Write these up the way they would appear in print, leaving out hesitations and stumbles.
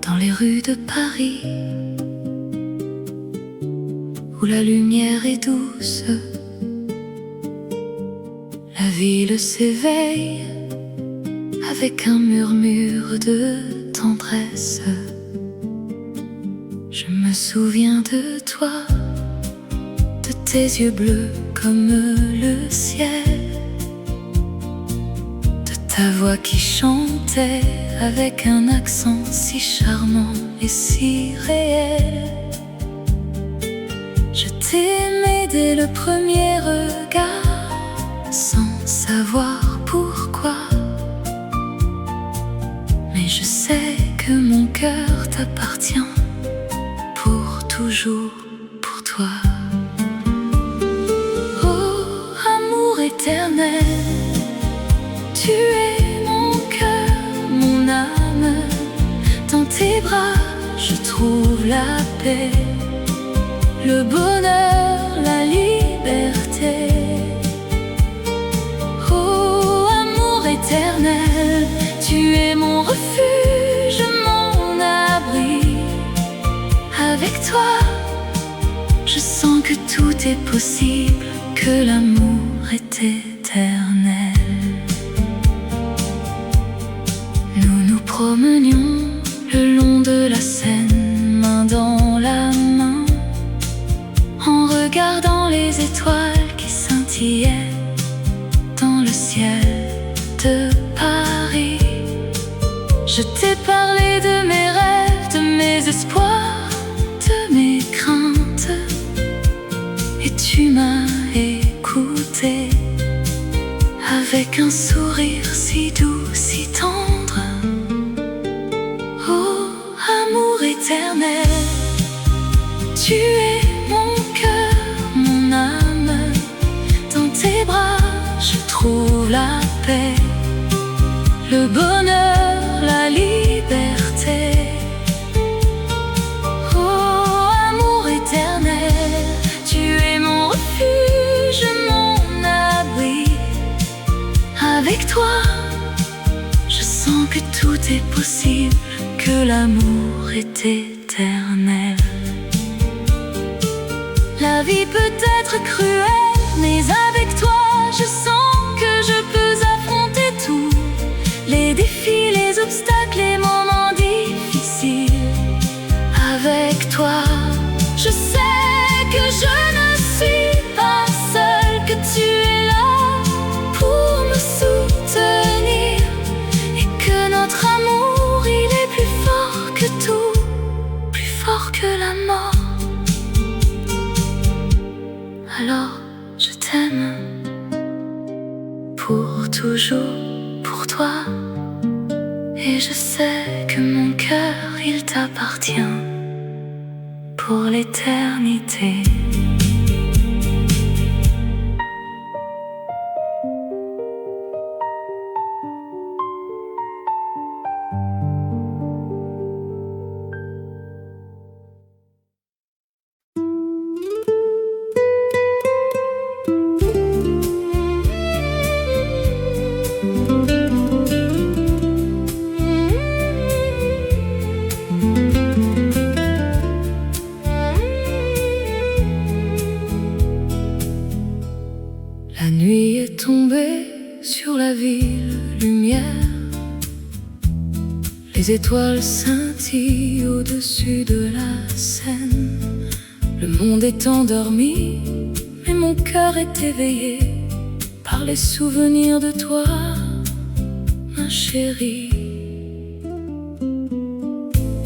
Dans les rues de Paris, où la lumière est douce, la ville s'éveille avec un murmure de tendresse. Je me souviens de toi, de tes yeux bleus comme le ciel, de ta voix qui chantait avec un accent si charmant et si réel. Je t'aimais dès le premier regard, sans savoir pourquoi. Mais je sais que mon cœur t'appartient, pour toujours, pour toi. Oh, amour éternel, tu es mon cœur, mon âme. Dans tes bras, je trouve la paix, le bonheur, la liberté. Oh, amour éternel, tu es mon refuge, mon abri. Avec toi, je sens que tout est possible, que l'amour est éternel. Nous nous promenions le long de la Seine, main dans la main, en regardant les étoiles qui scintillaient dans le ciel de Paris. Je t'ai parlé de mes rêves, de mes espoirs, de mes craintes, et tu m'as écouté avec un sourire si doux, si tendre. Oh, amour éternel, tu es mon cœur, mon âme. Dans tes bras, je trouve la paix, le bonheur, la liberté. Oh, amour éternel, tu es mon refuge, mon abri. Avec toi, je sens que tout est possible, que l'amour est éternel. La vie peut être cruelle, mais avec toi, je sens que je peux affronter tout. Les défis, les obstacles, les moments difficiles. Avec toi, je sais que je ne suis pas seule, que tu es là pour me soutenir, et que notre amour, il est plus fort que tout, plus fort que la mort. Alors je t'aime, pour toujours, pour toi. Et je sais que mon cœur, il t'appartient, pour l'éternité. La nuit est tombée sur la ville, lumière. Les étoiles scintillent au-dessus de la Seine. Le monde est endormi, mais mon cœur est éveillé par les souvenirs de toi, ma chérie.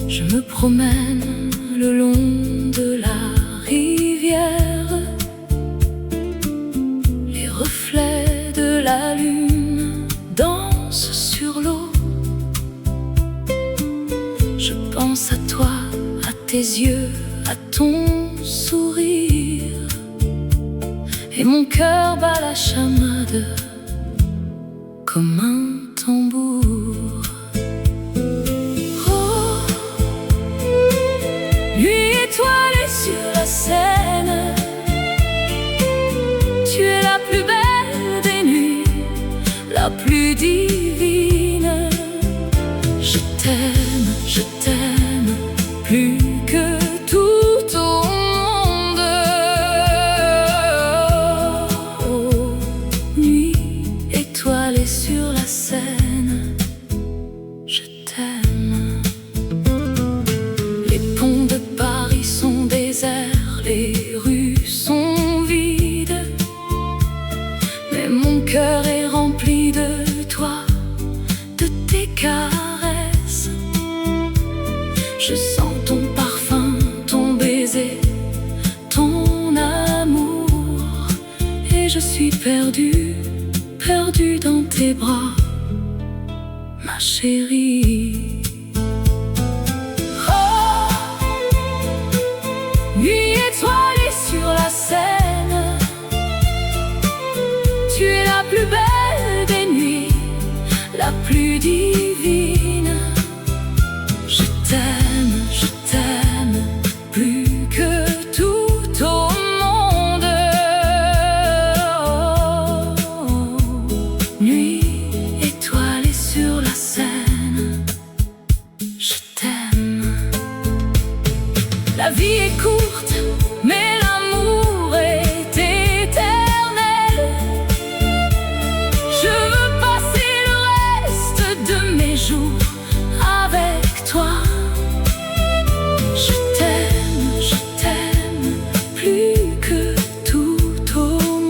Je me promène le long de la rivière. Les reflets de la lune dansent sur l'eau. Je pense à toi, à tes yeux, à ton sourire, et mon cœur bat la chamade comme un tambour. Oh, nuit étoilée sur la Seine, tu es la plus belle Les rues sont vides, mais mon cœur est rempli de toi, de tes caresses. Je sens ton parfum, ton baiser, ton amour, et je suis perdue, perdue dans tes bras, ma chérie. Oh, nuit étoilée sur la Seine, tu es la plus belle des nuits, la plus divine. Je t'aime plus que tout au monde. Oh, nuit étoilée sur la Seine, je t'aime. La vie est courte, mais l'amour est éternel. Je veux passer le reste de mes jours avec toi. Je t'aime plus que tout au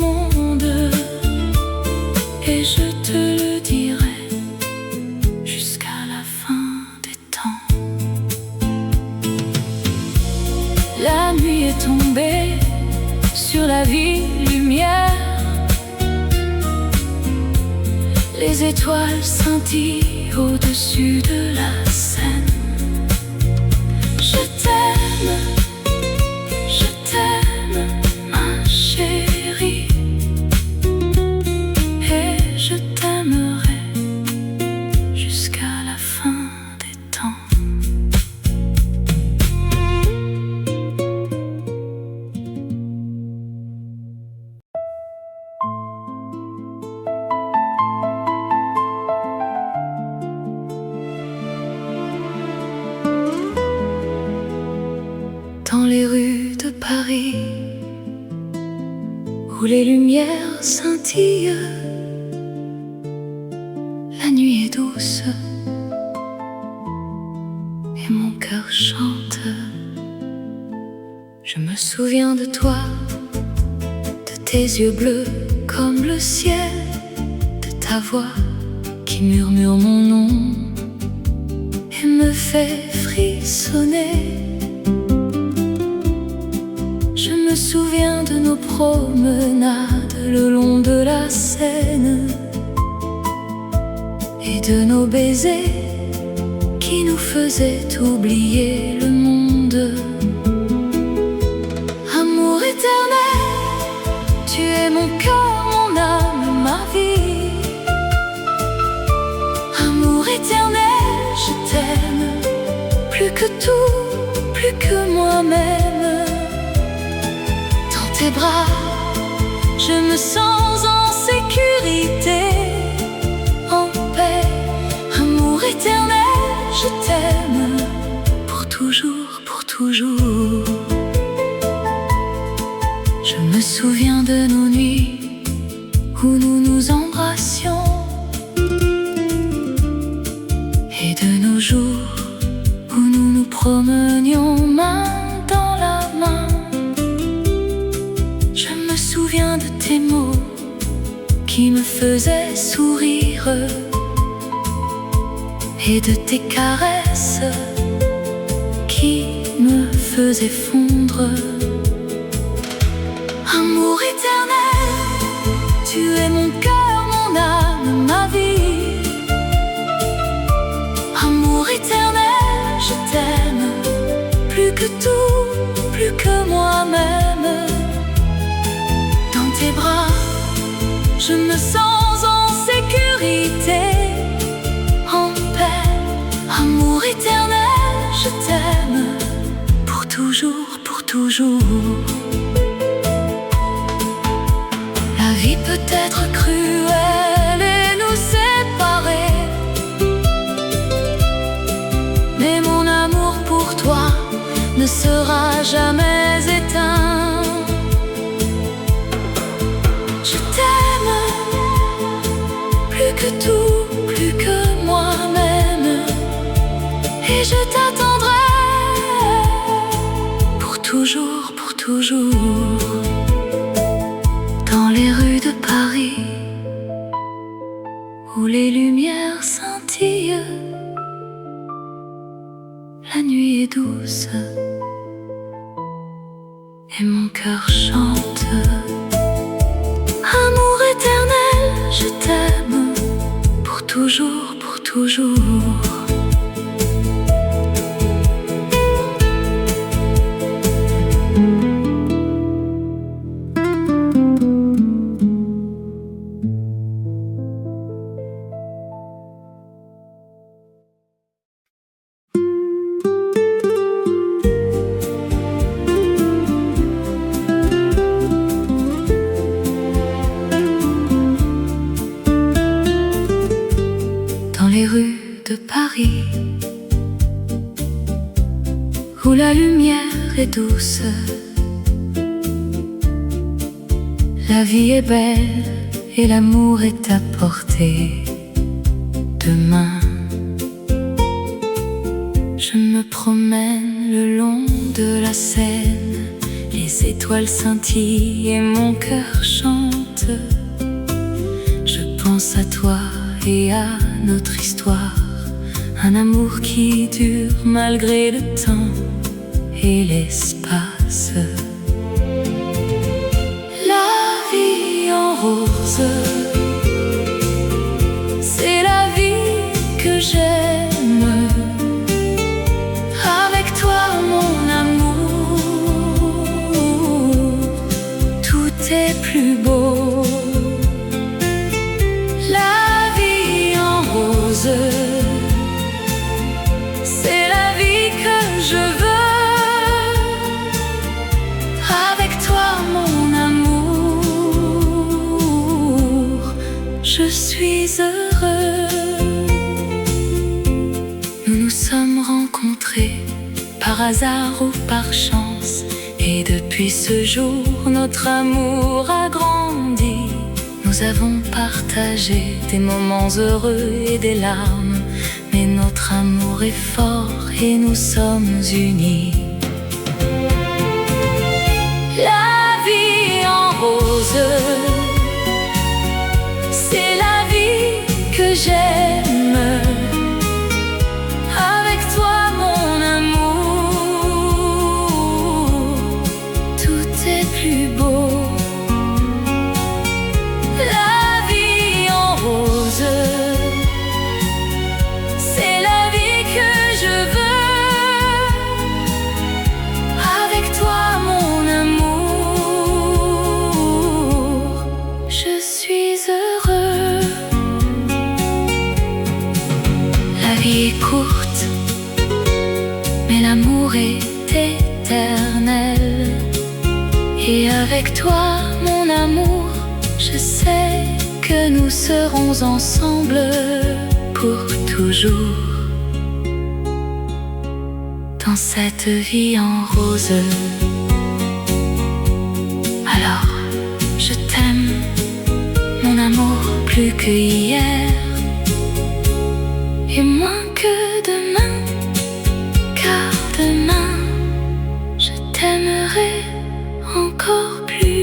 monde, et je te le dirai jusqu'à la fin des temps. La nuit est tombée sur la ville lumière. Les étoiles scintillent au-dessus de la Seine. Je t'aime, ma chérie, et je t'aimerai jusqu'à la fin des temps. Dans les rues de Paris, où les lumières scintillent, la nuit est douce et mon cœur chante. Je me souviens de toi, de tes yeux bleus comme le ciel, de ta voix qui murmure mon nom et me fait frissonner. Je me souviens de nos promenades le long de la Seine et de nos baisers qui nous faisaient oublier le monde. Amour éternel, tu es mon cœur, mon âme, ma vie. Amour éternel, je t'aime plus que tout, plus que moi-même. Dans tes bras, je me sens en sécurité, en paix. Amour éternel, je t'aime pour toujours, pour toujours. Je me souviens de nos nuits où nous nous embrassions et de nos jours où nous nous promenions main dans la main. Je me souviens de tes mots qui me faisaient sourire et de tes caresses qui me faisaient fondre. Amour éternel, tu es mon cœur, mon âme, ma vie. Amour éternel, je t'aime plus que tout, plus que moi-même. Dans tes bras, je me sens en sécurité, en paix. Amour éternel, je t'aime pour toujours, pour toujours. La vie peut être cruelle et nous séparer, mais mon amour pour toi ne sera jamais éteint. Je t'aime plus que tout, plus que moi-même, et je t'attendrai pour toujours, pour toujours. toujours. Dans les rues de Paris, où les lumières scintillent, la nuit est douce et mon cœur chante. Amour éternel, je t'aime pour toujours, pour toujours. Dans les rues de Paris, où la lumière est douce, la vie est belle et l'amour est à portée de main. Je me promène le long de la Seine, les étoiles scintillent et mon cœur chante. Je pense à toi et à notre histoire, un amour qui dure malgré le temps et l'espace. La vie en rose, c'est la vie que j'aime. Avec toi mon amour, tout est plus beau. C'est la vie que je veux. Avec toi mon amour, je suis heureux. Nous nous sommes rencontrés par hasard ou par chance, et depuis ce jour notre amour a grandi. Nous avons partagé des moments heureux et des larmes, mais notre amour est fort et nous sommes unis. La vie en rose, c'est la vie que j'aime. Avec toi mon amour, tout est plus beau. C'est la vie que je veux. Avec toi mon amour, je suis heureux. La vie est courte, mais l'amour est éternel. Et avec toi mon amour, je sais que nous serons ensemble pour toujours. Dans cette vie en rose, alors je t'aime, mon amour, plus que hier et moins que demain, car demain je t'aimerai encore plus.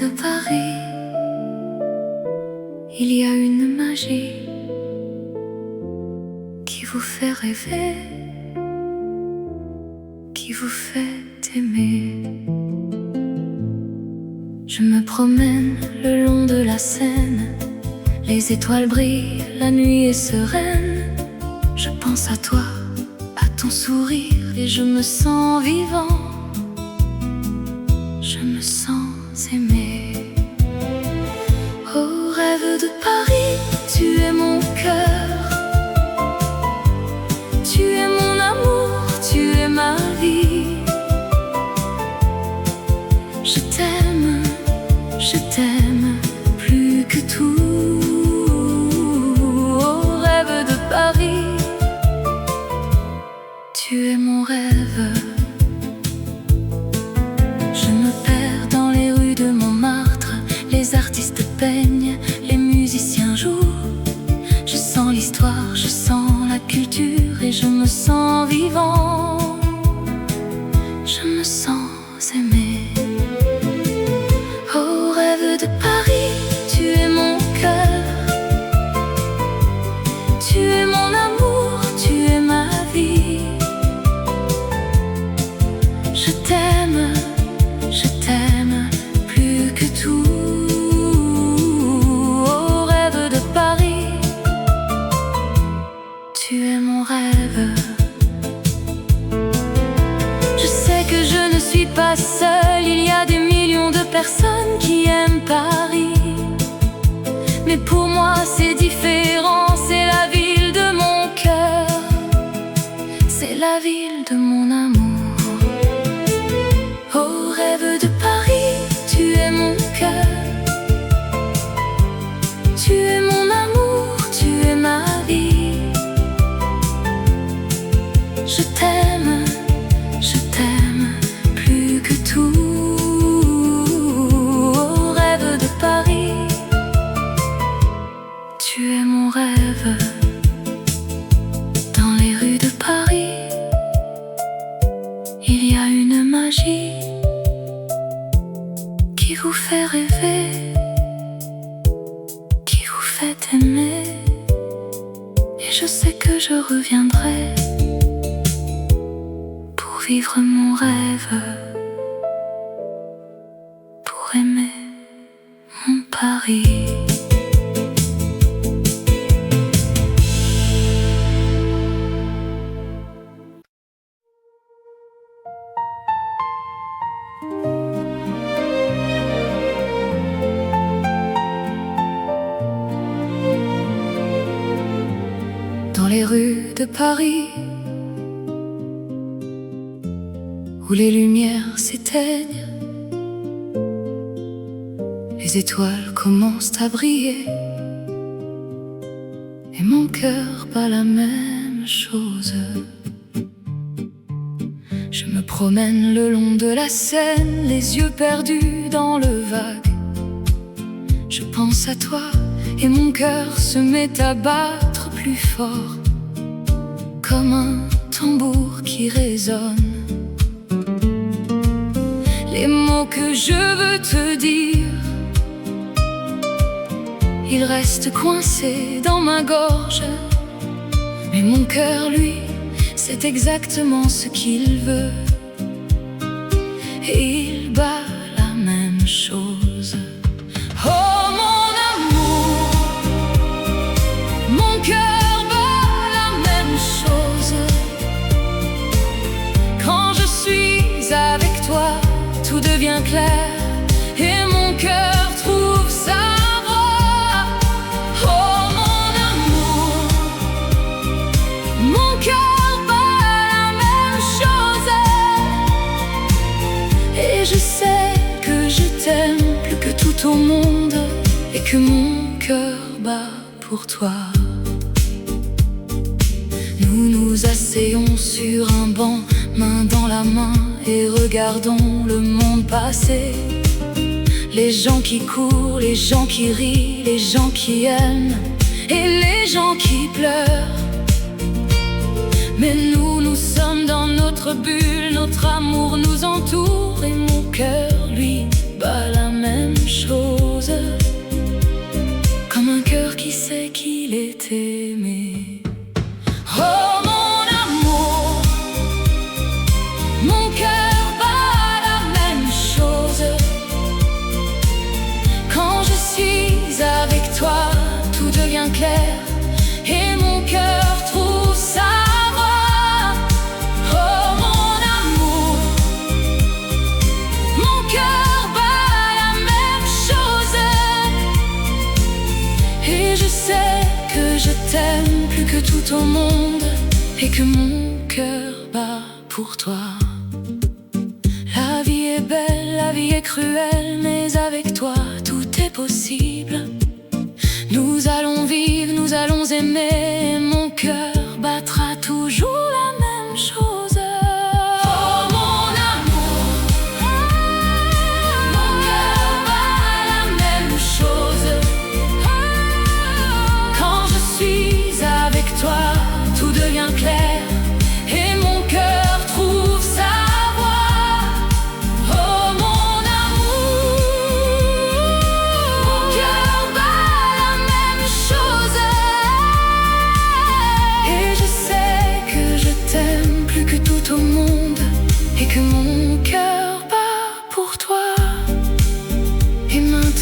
De Paris, il y a une magie qui vous fait rêver, qui vous fait aimer. Je me promène le long de la Seine, les étoiles brillent, la nuit est sereine. Je pense à toi, à ton sourire, et je me sens vivant. Je me sens aimé. Oh rêve de Paris, tu es mon cœur, tu es mon amour, tu es ma vie. Je t'aime plus que tout. Oh rêve de Paris, tu es mon rêve. Je me perds dans les rues peignent, les musiciens jouent. Je sens l'histoire, je sens la culture et je me sens vivant. Je me sens aimé. Oh, rêve de Paris, tu es mon cœur. Tu es mon amour, tu es ma vie. Je t'aime plus que tout. Oh, rêve de Paris, tu es mon rêve. Je sais que je ne suis pas seule, il y a des millions de personnes qui aiment Paris. Mais pour moi c'est différent, c'est la ville de mon cœur, c'est la ville de mon amour. Oh, rêve de Paris, tu es mon cœur. Tu es mon amour, tu es ma vie. Je t'aime plus que tout. Oh, rêve de Paris, tu es mon rêve. Dans les rues de Paris, il y a une magie qui vous fait rêver, qui vous fait aimer. Et je sais que je reviendrai pour vivre mon rêve, pour aimer mon Paris. Dans les rues de Paris, où les lumières s'éteignent, les étoiles commencent à briller, et mon cœur bat la même chose. Je me promène le long de la Seine, les yeux perdus dans le vague. Je pense à toi et mon cœur se met à battre plus fort, comme un tambour qui résonne. Les mots que je veux te dire, ils restent coincés dans ma gorge. Mais mon cœur, lui, c'est exactement ce qu'il veut, et il bat la même chose. Oh mon amour, mon cœur bat la même chose. Quand je suis avec toi, tout devient clair, et mon cœur trouve sa voie. Oh mon amour, mon cœur bat la même chose. Et je sais que je t'aime plus que tout au monde, et que mon cœur bat pour toi. Nous nous asseyons sur un banc, main dans la main, et regardons le monde passer. Les gens qui courent, les gens qui rient, les gens qui aiment, et les gens qui pleurent. Mais nous, nous sommes dans notre bulle, notre amour nous entoure, et mon cœur, lui, bat la même chose, comme un cœur qui sait qu'il est aimé. Oh mon amour, mon cœur bat la même chose. Quand je suis avec toi, tout devient clair, et mon cœur trouve sa voie. Oh mon amour, mon cœur bat la même chose. Et je sais que je t'aime plus que tout au monde, et que mon cœur bat pour toi. La vie est belle, la vie est cruelle, mais avec toi tout est possible. Nous allons vivre, nous allons aimer, mon cœur battra toujours la même chose. Oh mon amour, mon cœur bat la même chose.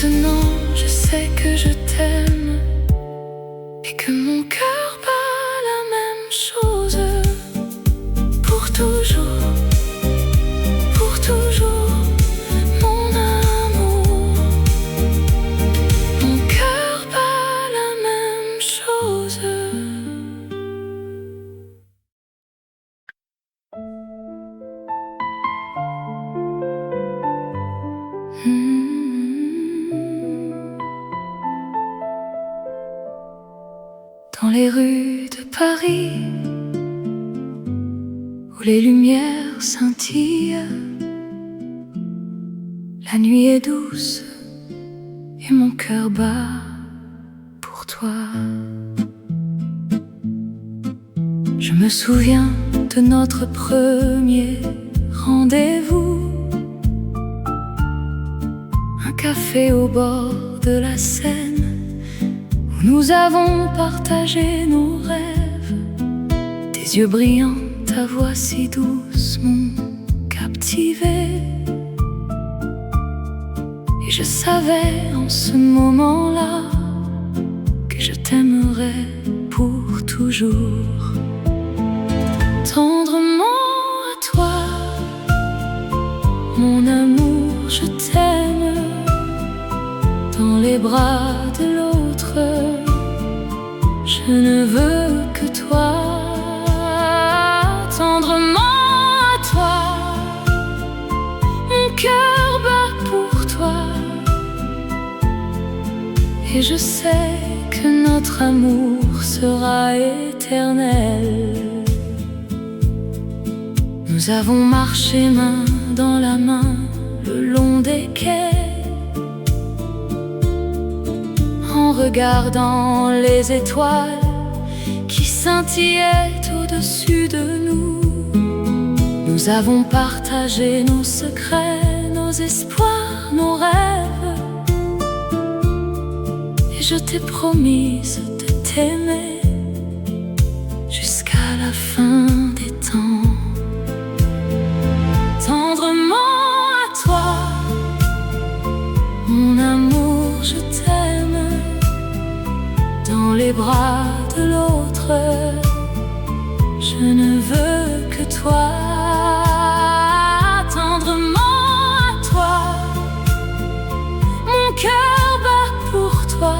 Maintenant je sais que je t'aime et que mon cœur bat la même chose. Pour toujours, pour toujours, mon amour. Mon cœur bat la même chose. Dans les rues de Paris, où les lumières scintillent, la nuit est douce et mon cœur bat pour toi. Je me souviens de notre premier rendez-vous, un café au bord de la Seine, où nous avons partagé nos rêves. Tes yeux brillants, ta voix si douce m'ont captivé. Et je savais en ce moment-là que je t'aimerais pour toujours. Tendrement à toi, mon amour, je t'aime. Dans les bras de l'autre, je ne veux que toi. Tendrement à toi, mon cœur bat pour toi. Et je sais que notre amour sera éternel. Nous avons marché main dans la main le long des quais, en regardant les étoiles qui scintillaient au-dessus de nous. Nous avons partagé nos secrets, nos espoirs, nos rêves. Et je t'ai promise de t'aimer jusqu'à la fin des temps. Tendrement à toi, mon amour, je t'aime. Dans les bras de l'autre, je ne veux que toi. Tendrement à toi, mon cœur bat pour toi.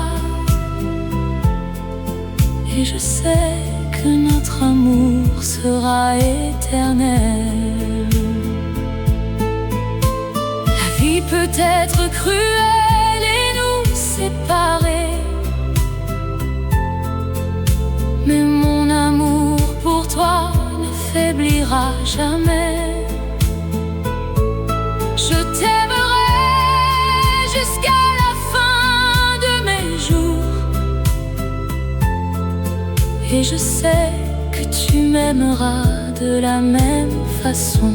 Et je sais que notre amour sera éternel. La vie peut être cruelle et nous séparer, mais mon amour pour toi ne faiblira jamais. Je t'aimerai jusqu'à la fin de mes jours. Et je sais que tu m'aimeras de la même façon.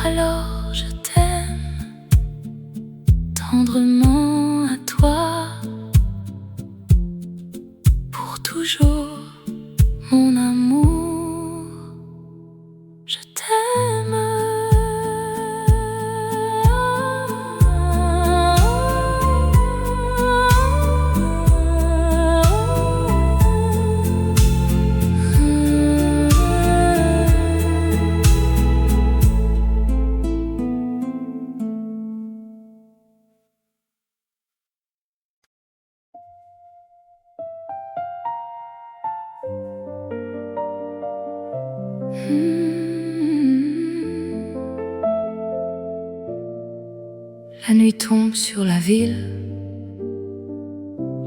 Alors je t'aime tendrement à toi, pour toujours, mon amour, je t'aime. La nuit tombe sur la ville,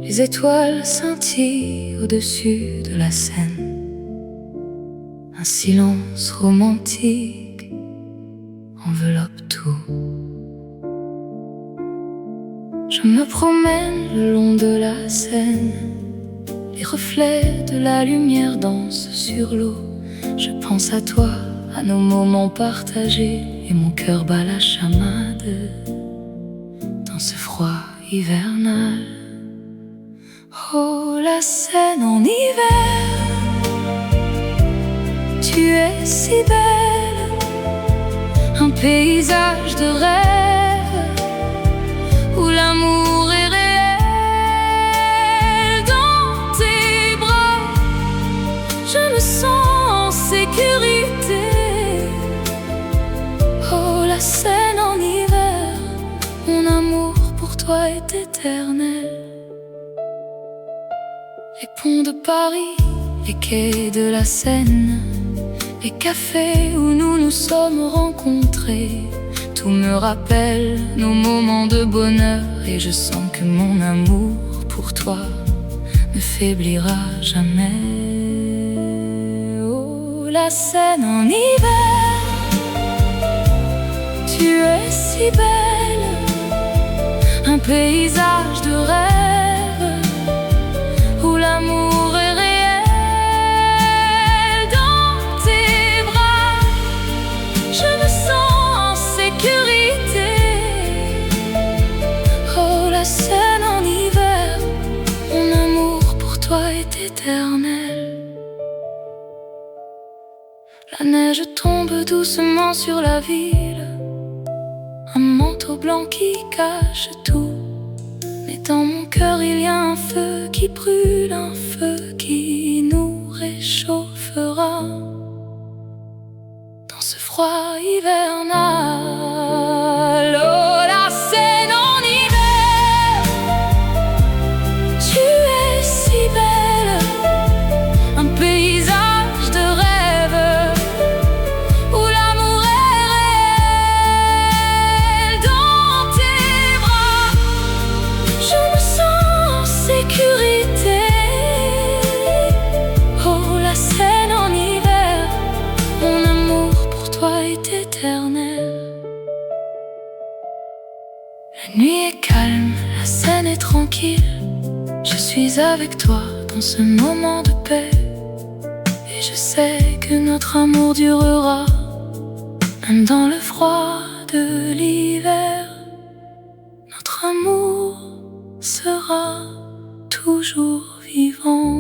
les étoiles scintillent au-dessus de la Seine. Un silence romantique enveloppe tout. Je me promène le long de la Seine, les reflets de la lumière dansent sur l'eau. Je pense à toi, à nos moments partagés, et mon cœur bat la chamade dans ce froid hivernal. Oh, la Seine en hiver, tu es si belle, un paysage de rêve toi est éternel. Les ponts de Paris, les quais de la Seine, les cafés où nous nous sommes rencontrés, tout me rappelle nos moments de bonheur. Et je sens que mon amour pour toi ne faiblira jamais. Oh, la Seine en hiver, tu es si belle, un paysage de rêve où l'amour est réel. Dans tes bras, je me sens en sécurité. Oh, la Seine en hiver, mon amour pour toi est éternel. La neige tombe doucement sur la ville, un manteau blanc qui cache tout. Mais dans mon cœur il y a un feu qui brûle, un feu qui nous réchauffera dans ce froid hivernal. Oh, la Seine en hiver, tu es si belle, un paysage de rêve où l'amour est réel. Dans tes bras, je me sens en sécurité. Oh, la Seine en hiver, mon amour pour toi est éternel. La nuit est calme, la Seine est tranquille. Je suis avec toi dans ce moment de paix. Et je sais que notre amour durera, même dans le froid de l'hiver. Notre amour sera toujours vivant.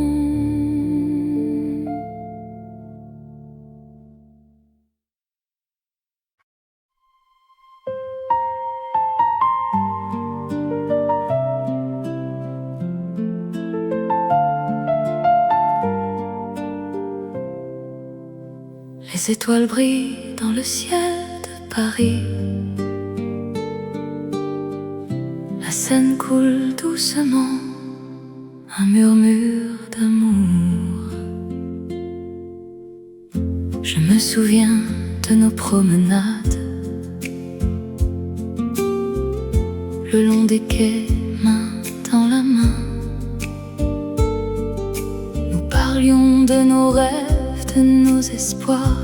Les étoiles brillent dans le ciel de Paris. La Seine coule doucement, un murmure d'amour. Je me souviens de nos promenades le long des quais, main dans la main. Nous parlions de nos rêves, de nos espoirs,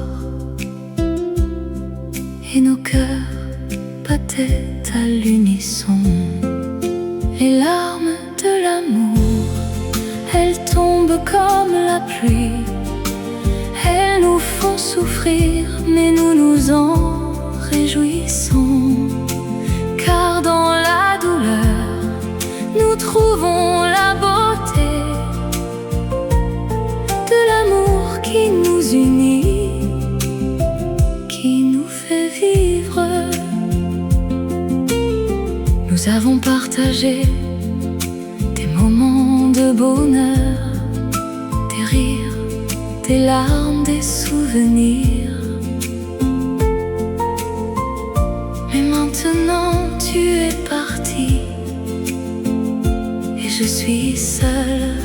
et nos cœurs battaient à l'unisson. Les larmes de l'amour, elles tombent comme la pluie. Elles nous font souffrir, mais nous nous en réjouissons. Car dans la douleur, nous trouvons la beauté de l'amour qui nous unit, qui nous fait vivre. Nous avons partagé des moments de bonheur, des rires, des larmes, des souvenirs. Mais maintenant tu es parti, et je suis seule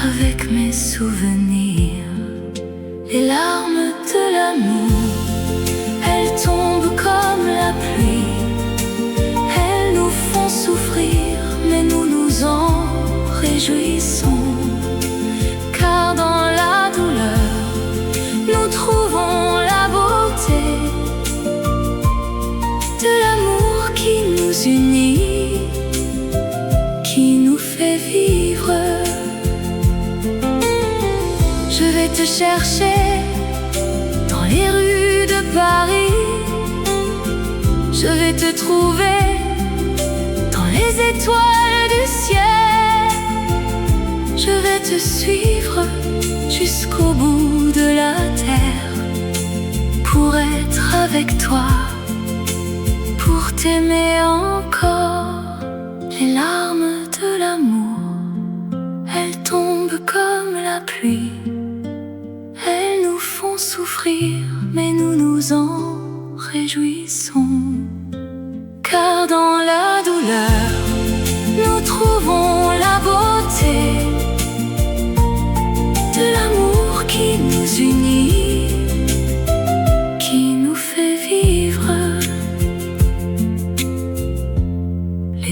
avec mes souvenirs. Les larmes de l'amour, elles tombent comme la pluie. Elles nous font souffrir, mais nous nous en réjouissons. Car dans la douleur, nous trouvons la beauté de l'amour qui nous unit, qui nous fait vivre. Je vais te chercher dans les rues de Paris. Je vais te trouver dans les étoiles du ciel. Je vais te suivre jusqu'au bout de la terre, pour être avec toi, pour t'aimer encore. Les larmes de l'amour, elles tombent comme la pluie. Elles nous font souffrir, mais nous nous en réjouissons. Car dans la douleur,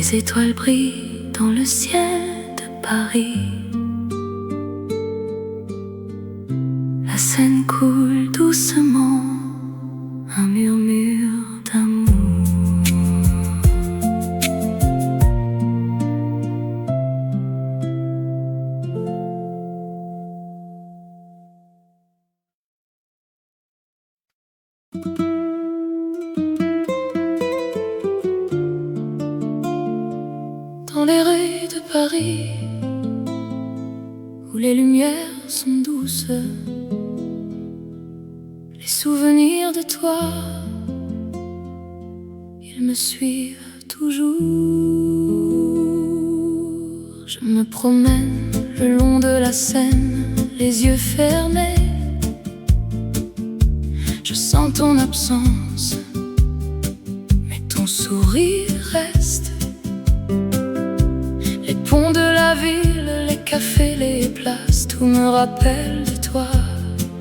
Les étoiles brillent dans le ciel de Paris. La Seine coule doucement, un murmure d'amour. Dans les rues de Paris, où les lumières sont douces, les souvenirs de toi, ils me suivent toujours. Je me promène le long de la Seine, les yeux fermés. Je sens ton absence, mais ton sourire reste. Les ponts de la ville, les cafés, les places, tout me rappelle de toi,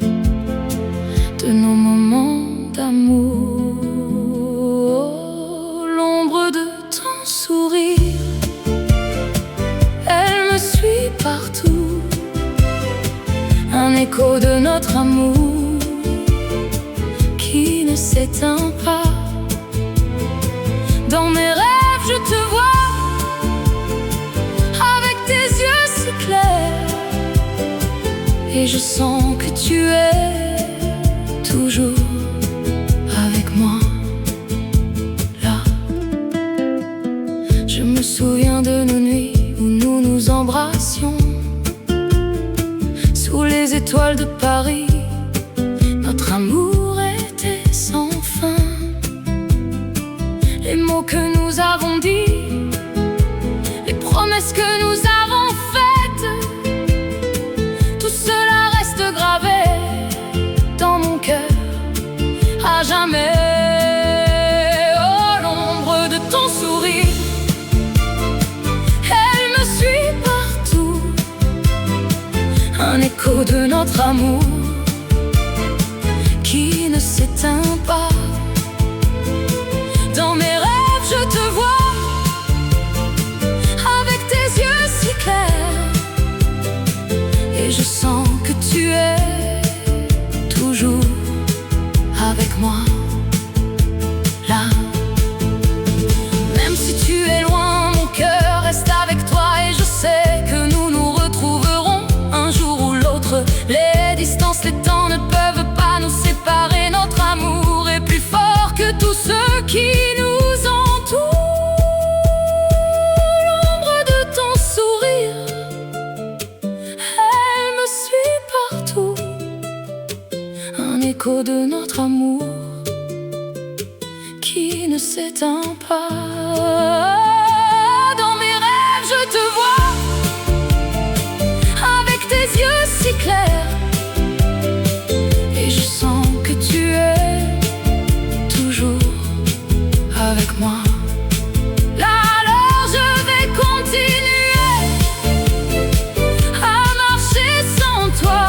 de nos moments d'amour. L'ombre de ton sourire, elle me suit partout, un écho de notre amour qui ne s'éteint pas. Dans mes rêves, je te vois, et je sens que tu es toujours avec moi, là. Je me souviens de nos nuits où nous nous embrassions sous les étoiles de Paris. Notre amour était sans fin. Les mots que nous avons dits, les promesses que nous avons faites, tout cela reste gravé dans mon cœur à jamais. Oh, l'ombre de ton sourire, elle me suit partout, un écho de notre amour qui ne s'éteint pas. Dans mes rêves, je te vois, avec tes yeux si clairs, et je sens que tu es toujours avec moi, là. Même si tu es loin, mon cœur reste avec toi, et je sais que nous nous retrouverons un jour ou l'autre. Les distances, les temps ne peuvent pas nous séparer. Notre amour est plus fort que tout ce qui nous entoure. L'ombre de ton sourire, elle me suit partout, un écho de notre amour qui ne s'éteint pas. Dans mes rêves, je te vois, avec tes yeux si clairs, et je sens que tu es toujours avec moi. Là, alors je vais continuer à marcher sans toi,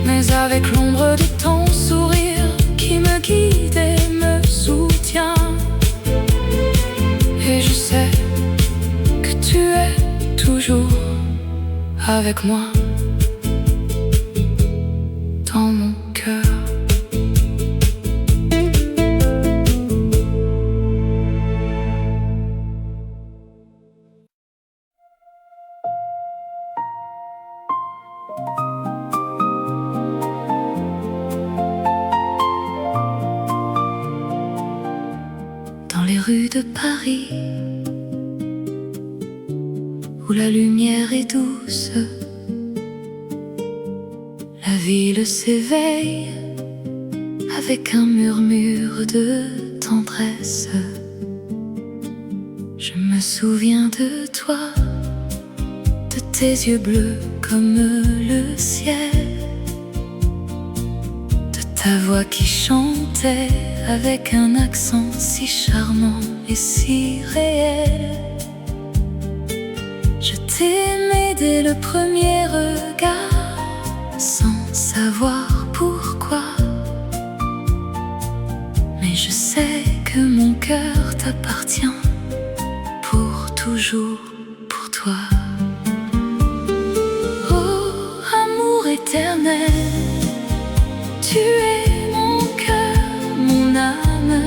mais avec l'ombre de ton sourire qui me guide et me soutient. Et je sais que tu es toujours avec moi, dans mon cœur. Dans les rues de Paris, où la lumière est douce, la ville s'éveille avec un murmure de tendresse. Je me souviens de toi, de tes yeux bleus comme le ciel, de ta voix qui chantait avec un accent si charmant et si réel. Je t'aimais dès le premier regard, sans savoir pourquoi. Mais je sais que mon cœur t'appartient toujours pour toi. Oh, amour éternel, tu es mon cœur, mon âme.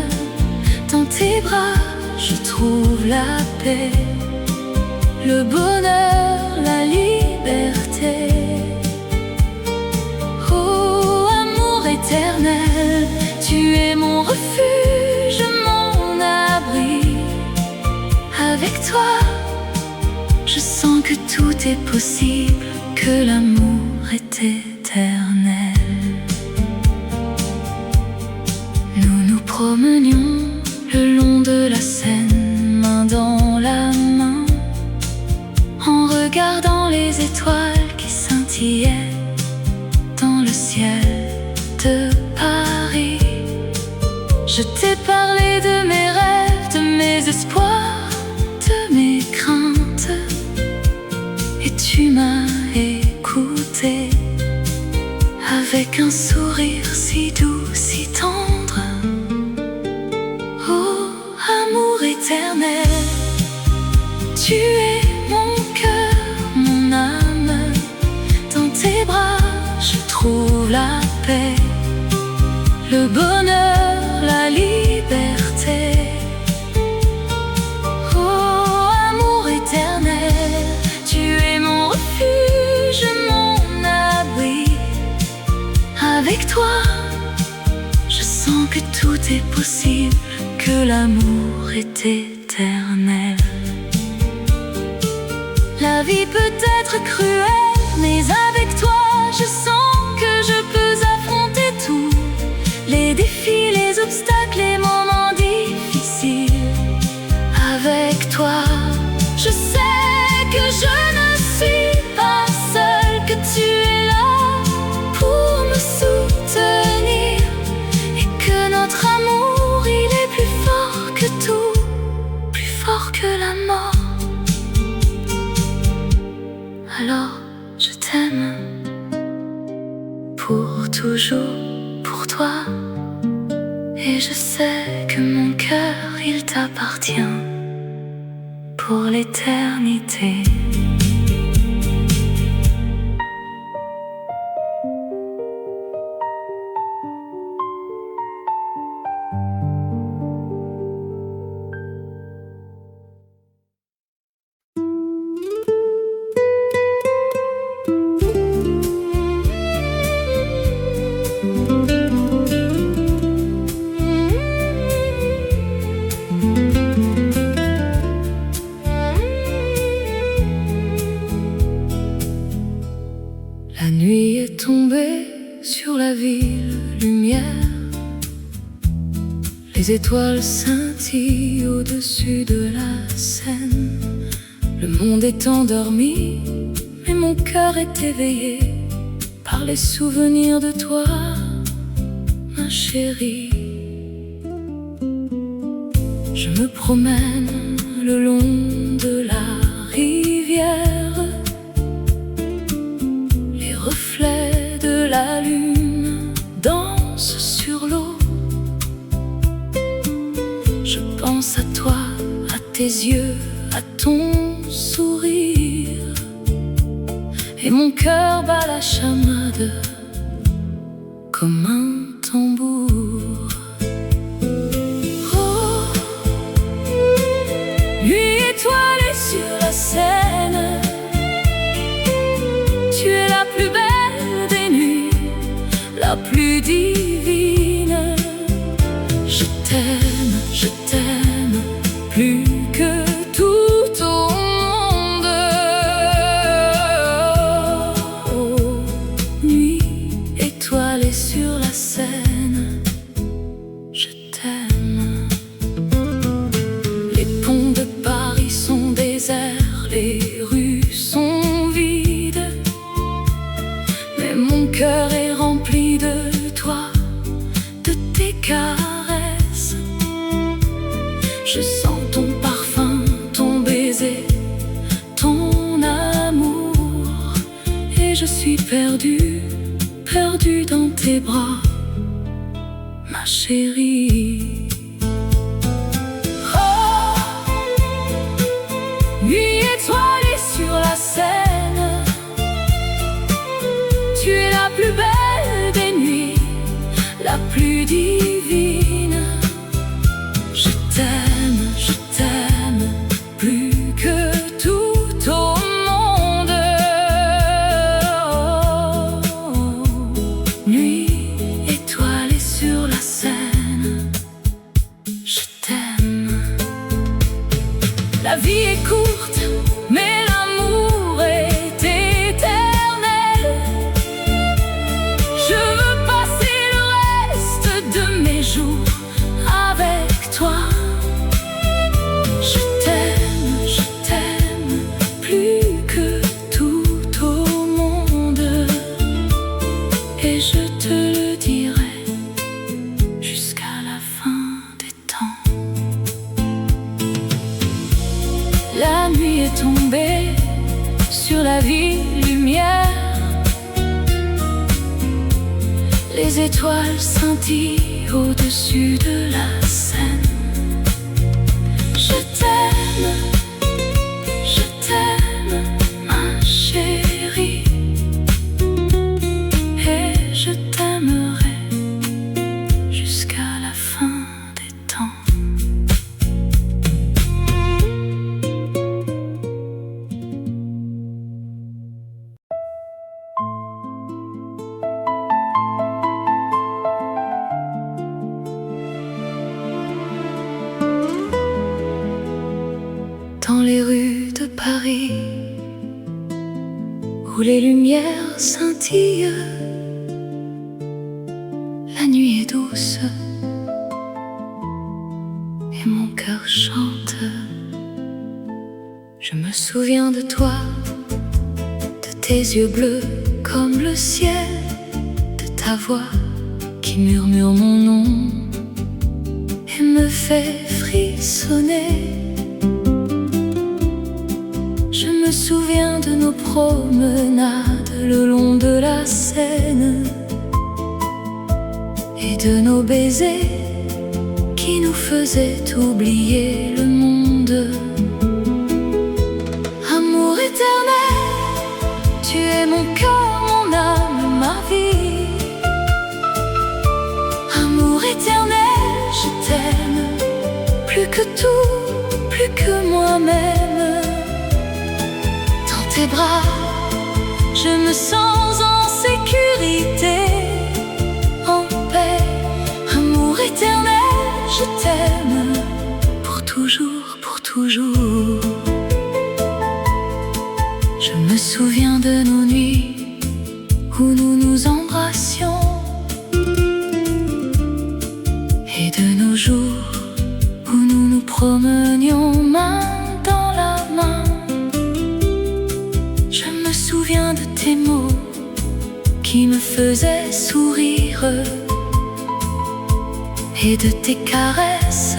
Dans tes bras, je trouve la paix, le bonheur, la liberté. Oh, amour éternel, tu es mon refuge, mon abri. Avec toi, je sens que tout est possible, que l'amour est éternel. Nous nous promenions le long de la Seine, main dans la main, en regardant les étoiles qui scintillaient dans le ciel de Paris. Je t'ai parlé de mes rêves, de mes espoirs, de mes craintes, et tu m'as écouté avec un sourire si doux, si tendre. Oh, amour éternel, tu es mon cœur, mon âme. Dans tes bras, je trouve la paix, le bonheur, la liberté. Oh, amour éternel, tu es mon refuge, mon abri. Avec toi, je sens que tout est possible, que l'amour est éternel. La vie peut être cruelle, mais avec toi, je sens que je peux affronter tout. Les défis, les obstacles, les moments difficiles. Avec toi, je sais que je ne suis pas seule, que tu es là pour me soutenir, et que notre amour, il est plus fort que tout, plus fort que la mort. Alors je t'aime pour toujours, pour toi. Et je sais que mon cœur, il t'appartient pour l'éternité. La nuit est tombée sur la ville, lumière. Les étoiles scintillent au-dessus de la Seine. Le monde est endormi, mais mon cœur est éveillé par les souvenirs de toi, ma chérie. Je me promène le long de la rivière. Les reflets de la lune dansent sur l'eau. Je pense à toi, à tes yeux, à ton sourire, et mon cœur bat la chamade comme un tambour. Oh, nuit étoilée sur la Seine, tu es la plus belle des nuits, la plus divine. Je t'aime plus que tout au monde. Oh, nuit étoilée sur la Seine, je t'aime. Les ponts de Paris sont déserts, les rues sont vides, mais mon cœur est rempli de toi, de tes caresses. Je sens ton parfum, ton baiser, ton amour, et je suis perdue, perdue dans tes bras, ma chérie. Oh, La vie est courte, mais l'amour est éternel. Je veux passer le reste de mes jours avec toi. Je t'aime plus que tout au monde, et je te le dirai jusqu'à la fin des temps. La nuit est tombée sur la ville lumière. Les étoiles scintillent au-dessus de la Seine. Je t'aime, ma chérie, et je t'aimerai jusqu'à la fin des temps. Dans les rues de Paris, où les lumières scintillent, la nuit est douce et mon cœur chante. Je me souviens de toi, de tes yeux bleus comme le ciel, de ta voix qui murmure mon nom et me fait frissonner. Je me souviens de nos promenades le long de la Seine et de nos baisers qui nous faisaient oublier le monde. Amour éternel, tu es mon cœur, mon âme, ma vie. Amour éternel, je t'aime plus que tout, plus que moi-même. Dans tes bras, je me sens en sécurité, en paix. Amour éternel, je t'aime pour toujours, pour toujours. Je me souviens de nos nuits où nous nous embrassions et de nos jours où nous nous promenions main dans la main. Je me souviens de tes mots qui me faisaient sourire et de tes caresses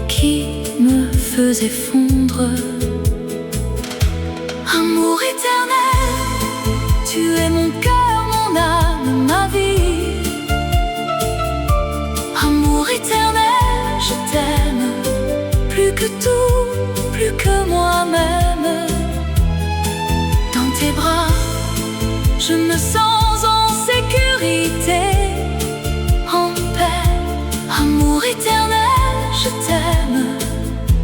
qui me faisaient fondre. Amour éternel, tu es mon cœur, mon âme, ma vie. Amour éternel, je t'aime plus que tout, plus que moi-même. Dans tes bras, je me sens en sécurité, en paix. Amour éternel, je t'aime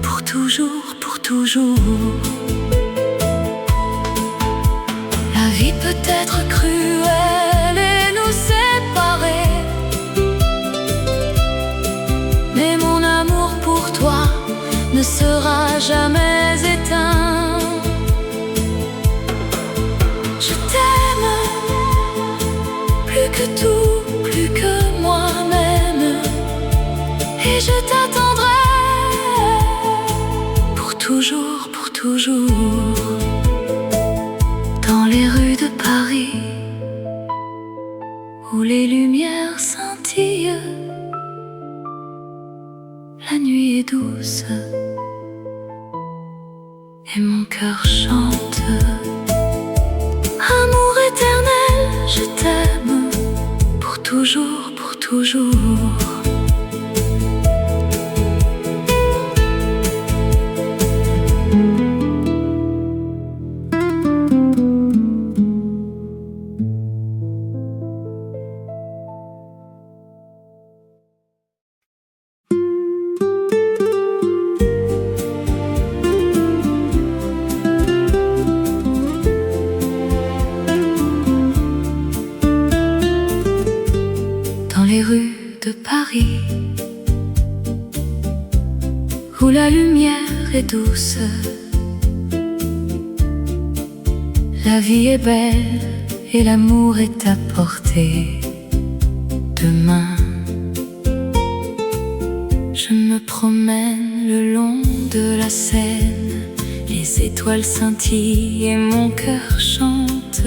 pour toujours, pour toujours. La vie peut être cruelle et nous séparer, mais mon amour pour toi ne sera jamais éteint. Je t'aime plus que tout, plus que moi-même, et je t'attendrai pour toujours, pour toujours. Dans les rues de Paris, où les lumières scintillent, la nuit est douce et mon cœur chante. Amour éternel, je t'aime pour toujours, pour toujours. Les rues de Paris, où la lumière est douce. La vie est belle et l'amour est à portée de main. Je me promène le long de la Seine, les étoiles scintillent et mon cœur chante.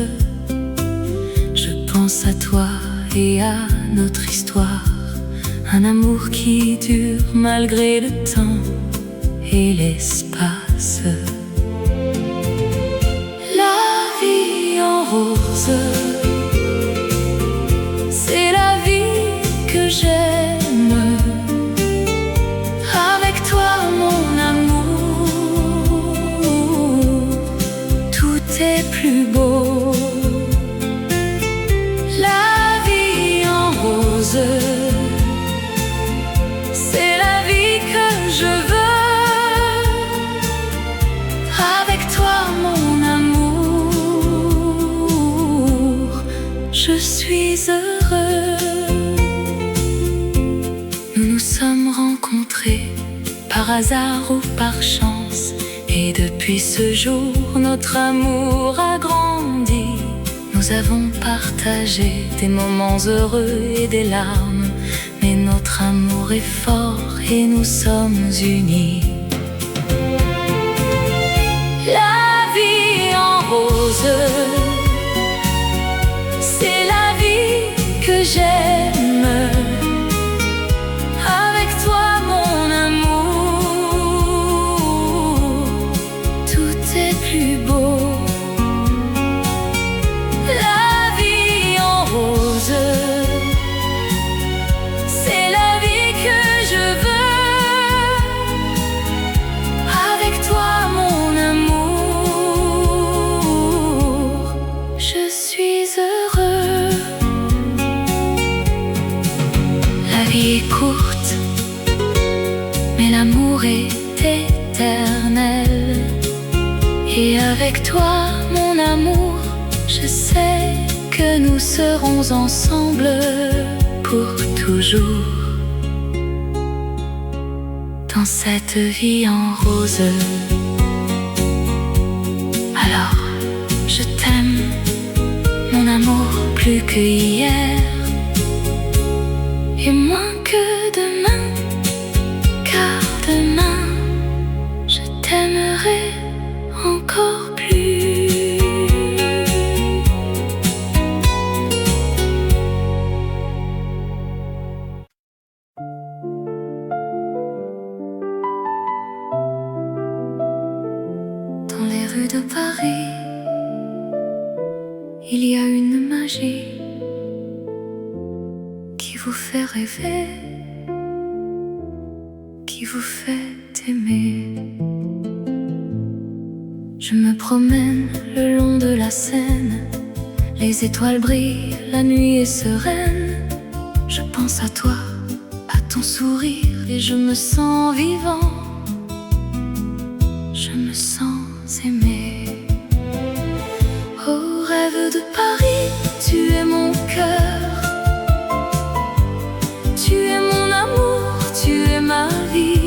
Je pense à toi et à notre histoire, un amour qui dure malgré le temps et l'espace. La vie en rose, c'est la vie que j'aime. Avec toi mon amour, tout est plus beau. La vie en rose, c'est la vie que je veux. Avec toi mon amour, je suis heureux. Nous nous sommes rencontrés par hasard ou par chance, et depuis ce jour notre amour a grandi. Nous avons partagé des moments heureux et des larmes, mais notre amour est fort et nous sommes unis. La vie en rose, c'est la vie que j'aime. Avec toi mon amour, tout est plus beau. La vie en rose, c'est la vie que je veux. Avec toi mon amour, je suis heureux. La vie est courte, mais l'amour est éternel. Et avec toi mon amour, je sais que nous serons ensemble pour toujours. Dans cette vie en rose, alors je t'aime, mon amour, plus que hier et moins que demain, car demain je t'aimerai encore plus. Dans les rues de Paris, il y a une magie qui vous fait rêver, qui vous fait aimer. Je me promène le long de la Seine, les étoiles brillent, la nuit est sereine. Je pense à toi, à ton sourire, et je me sens vivant. Je me sens aimé. Oh rêve de Paris, tu es mon cœur, tu es mon amour, tu es ma vie.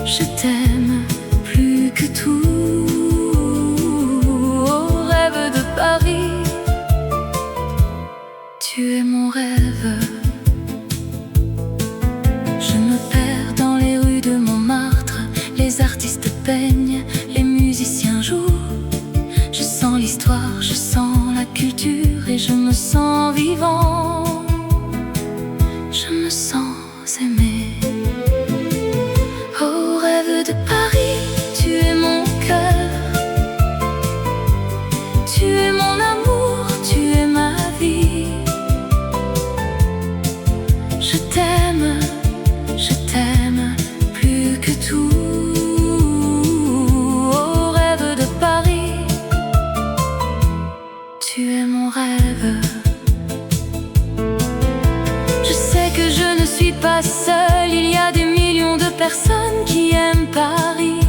Je t'aime plus que tout. Oh rêve de Paris, tu es mon rêve. Je me perds dans les rues de Montmartre, les artistes peignent, les musiciens jouent. Je sens l'histoire, je sens la culture, et je me sens vivant. Je me sens aimé. Oh rêve de Paris, tu es mon cœur, tu es mon amour, tu es ma vie. Je t'aime plus que tout. Oh rêve de Paris, tu es mon rêve. Je sais que je ne suis pas seule, il y a des millions de personnes qui aiment Paris.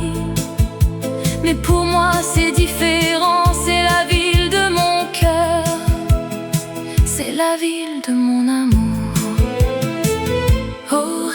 Mais pour moi c'est différent, c'est la ville de mon cœur, c'est la ville de mon amour. Oh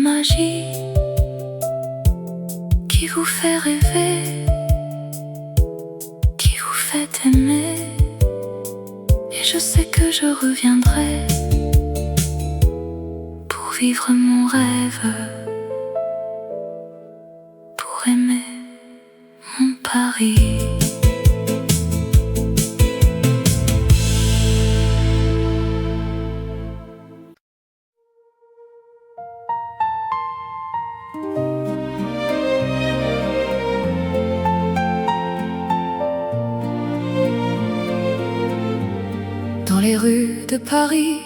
magie qui vous fait rêver, qui vous fait aimer. Et je sais que je reviendrai pour vivre mon rêve, pour aimer mon Paris. Dans les rues de Paris,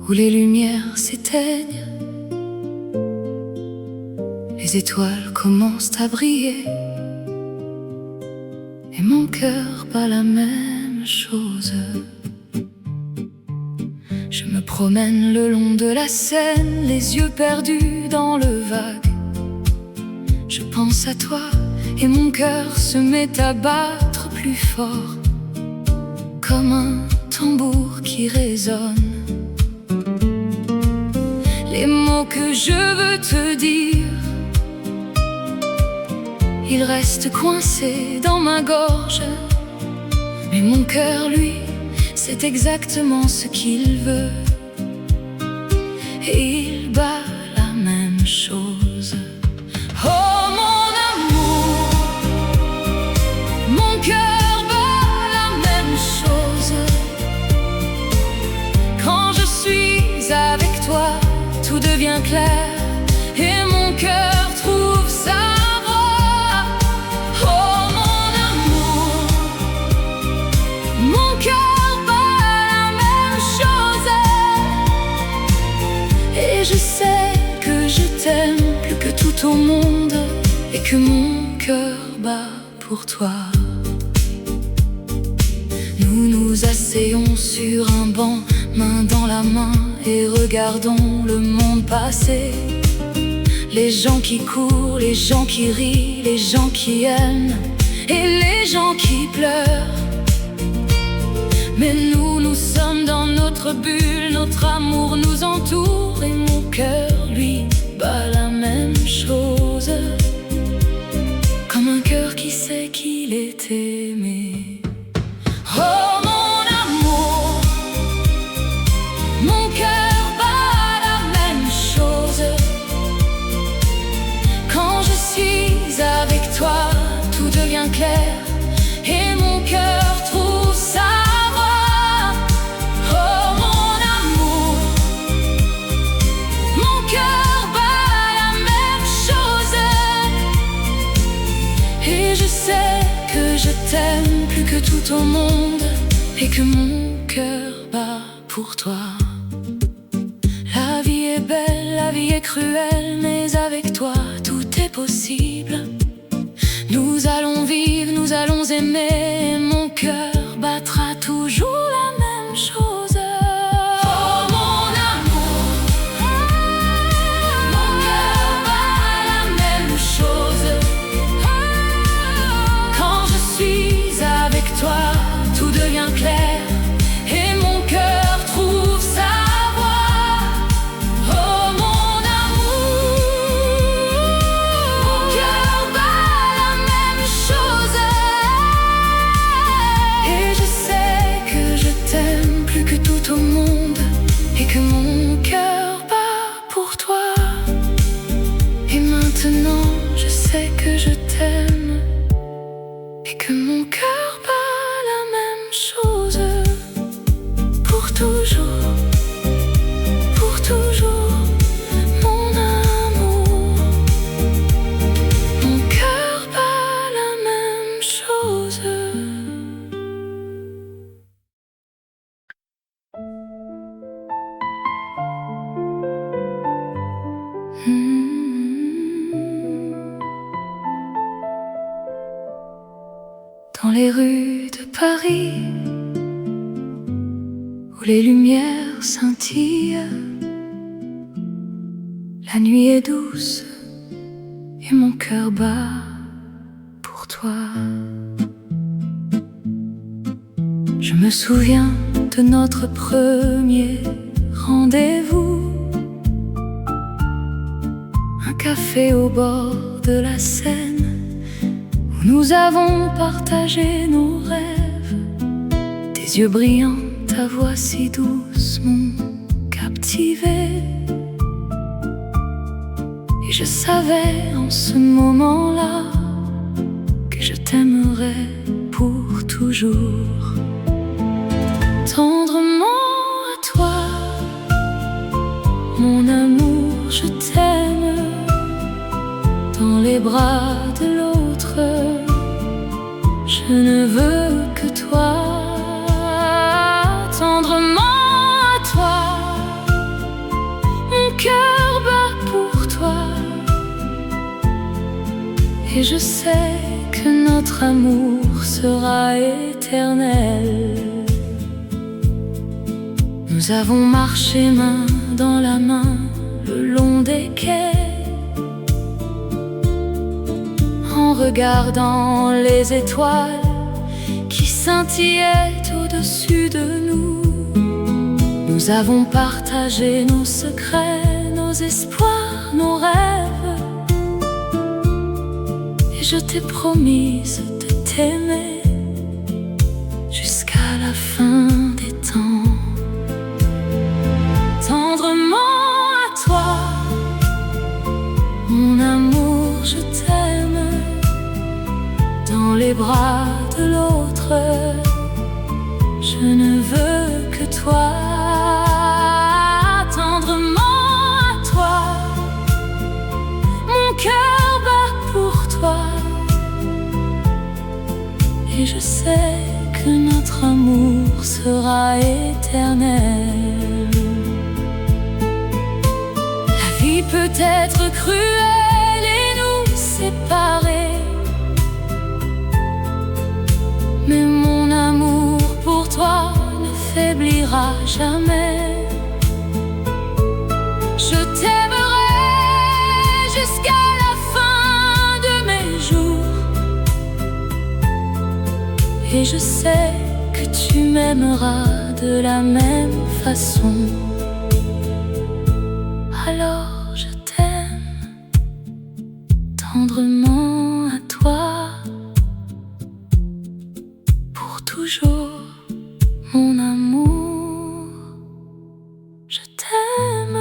où les lumières s'éteignent, les étoiles commencent à briller, et mon cœur bat la même chose. Je me promène le long de la Seine, les yeux perdus dans le vague. Je pense à toi et mon cœur se met à battre plus fort, comme un tambour qui résonne. Les mots que je veux te dire, ils restent coincés dans ma gorge. Mais mon cœur, lui, c'est exactement ce qu'il veut, et il bat la même chose. Oh mon amour, mon cœur bat la même chose. Quand je suis avec toi, tout devient clair, et mon cœur trouve sa voie. Oh mon amour, mon cœur bat la même chose. Et je sais que je t'aime plus que tout au monde, et que mon cœur bat pour toi. Nous nous asseyons sur un banc, main dans la main, et regardons le monde passer. Les gens qui courent, les gens qui rient, les gens qui aiment, et les gens qui pleurent. Mais nous, nous sommes dans notre bulle, notre amour nous entoure, et mon cœur, lui, bat la même chose, comme un cœur qui sait qu'il est aimé. Oh mon amour, mon cœur bat la même chose. Quand je suis avec toi, tout devient clair, et mon cœur trouve sa voie. Oh mon amour, mon cœur bat la même chose. Et je sais que je t'aime plus que tout au monde, et que mon cœur bat pour toi. La vie est belle, la vie est cruelle, mais avec toi tout est possible. Nous allons vivre, nous allons aimer, et mon cœur battra toujours la même chose. Oh mon amour, mon cœur bat la même chose. Quand je suis avec toi, tout devient clair, et mon cœur trouve sa voie. Oh mon amour, mon cœur bat la même chose. Et je sais que je t'aime plus que tout au monde, et que mon cœur bat pour toi. Et maintenant je sais que je t'aime, et que mon cœur bat la même chose. Pour toujours, pour toujours, mon amour. Mon cœur bat la même chose. Dans les rues de Paris, où les lumières scintillent, la nuit est douce, et mon cœur bat pour toi. Je me souviens de notre premier rendez-vous. Un café au bord de la Seine, où nous avons partagé nos rêves. Tes yeux brillants, ta voix si douce m'ont captivé. Et je savais en ce moment-là que je t'aimerais pour toujours. Tendrement à toi, mon amour, je t'aime. Dans les bras de l'autre, je ne veux que toi. Tendrement à toi, mon cœur bat pour toi. Et je sais que notre amour sera éternel. Nous avons marché main dans la main le long des quais, en regardant les étoiles qui scintillaient au-dessus de nous. Nous avons partagé nos secrets, nos espoirs, nos rêves. Et je t'ai promise de t'aimer jusqu'à la fin des temps. Tendrement à toi, mon amour, je t'aime. Dans les bras de l'autre, je ne veux que toi. Tendrement à toi, mon cœur bat pour toi. Et je sais que notre amour sera éternel. La vie peut être cruelle et nous séparer, mais mon amour pour toi ne faiblira jamais. Je t'aimerai jusqu'à la fin de mes jours. Et je sais que tu m'aimeras de la même façon. Alors je t'aime tendrement à toi, pour toujours, mon amour, je t'aime.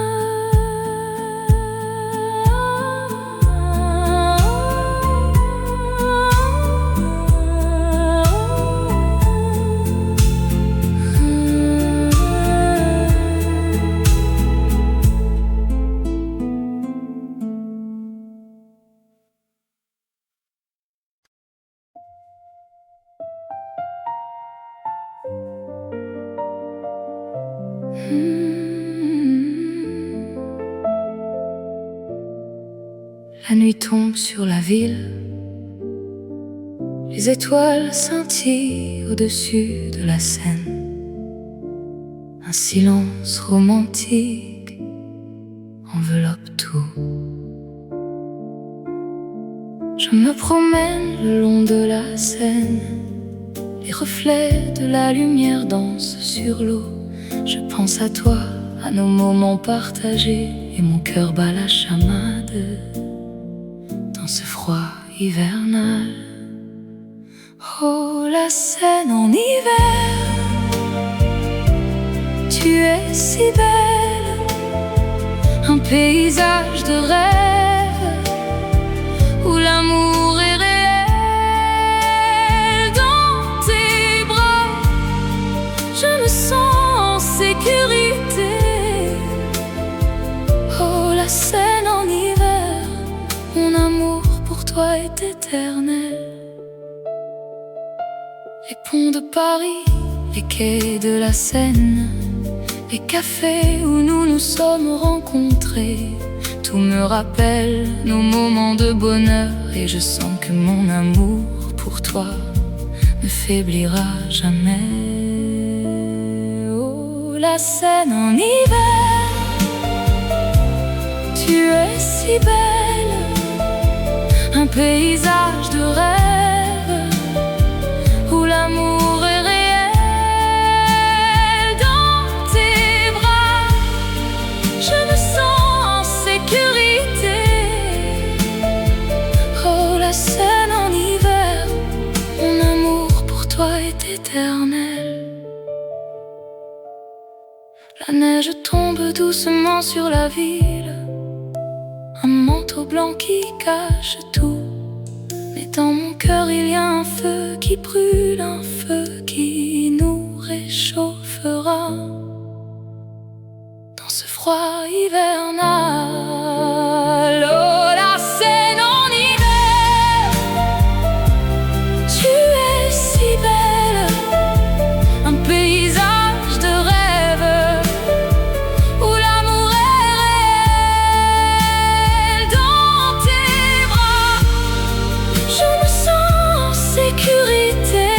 La nuit tombe sur la ville, les étoiles scintillent au-dessus de la Seine. Un silence romantique enveloppe tout. Je me promène le long de la Seine, les reflets de la lumière dansent sur l'eau. Je pense à toi, à nos moments partagés, et mon cœur bat la chamade dans ce froid hivernal. Oh, la Seine en hiver, tu es si belle, un paysage de rêve où l'amour est réel. Dans tes bras, je me sens en sécurité. Oh, la Seine en hiver, mon amour pour toi est éternel. Les ponts de Paris, les quais de la Seine, les cafés où nous nous sommes rencontrés, tout me rappelle nos moments de bonheur. Et je sens que mon amour pour toi ne faiblira jamais. Oh, la Seine en hiver, tu es si belle, un paysage de rêve où l'amour est réel. Dans tes bras, éternel. La neige tombe doucement sur la ville, un manteau blanc qui cache tout. Mais dans mon cœur il y a un feu qui brûle, un feu qui nous réchauffera dans ce froid hivernal. Oh, la Seine en hiver, tu es si belle, un paysage de rêve où l'amour est réel. Dans tes bras, je me sens en sécurité.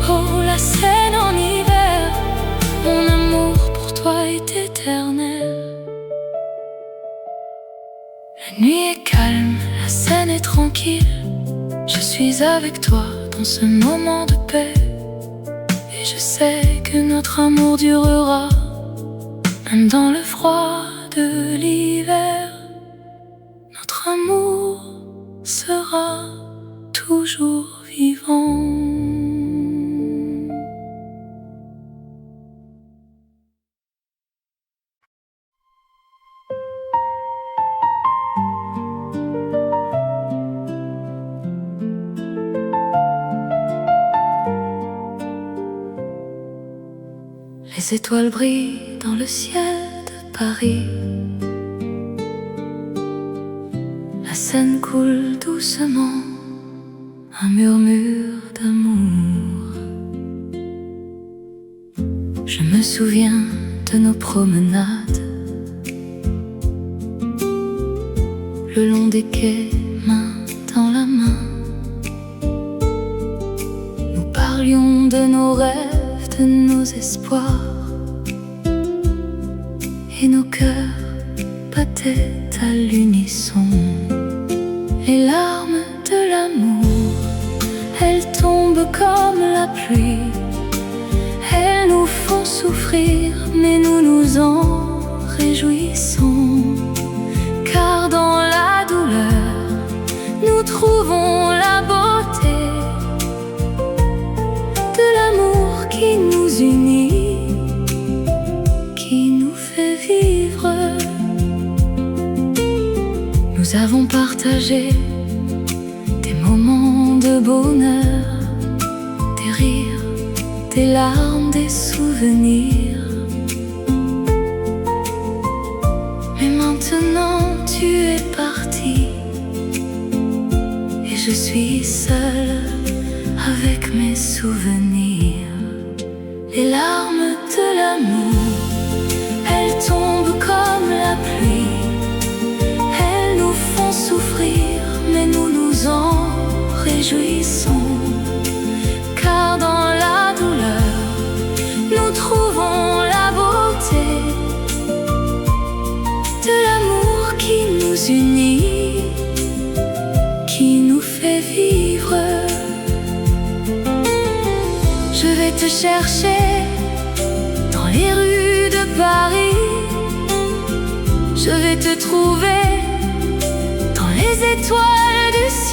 Oh, la Seine en hiver, mon amour pour toi est éternel. La nuit est calme, la Seine est tranquille. Je suis avec toi dans ce moment de paix. Et je sais que notre amour durera, même dans le froid de l'hiver. Notre amour sera toujours vivant. Les étoiles brillent dans le ciel de Paris. La Seine coule doucement, un murmure d'amour. Je me souviens de nos promenades le long des quais, main dans la main. Nous parlions de nos rêves, de nos espoirs, et nos cœurs battaient à l'unisson. Les larmes de l'amour, elles tombent comme la pluie. Elles nous font souffrir, mais nous nous en réjouissons. Car dans la douleur, nous trouvons la beauté de l'amour qui nous unit, qui nous fait vivre. Nous avons partagé des moments de bonheur, des rires, des larmes, des souvenirs. Mais maintenant tu es parti et je suis seule avec mes souvenirs. Les larmes de l'amour, elles tombent comme la pluie. Elles nous font souffrir, mais nous nous en réjouissons. Car dans la douleur, nous trouvons la beauté de l'amour qui nous unit, qui nous fait vivre. Je vais te chercher dans les rues de Paris. Je vais te trouver dans les étoiles du ciel.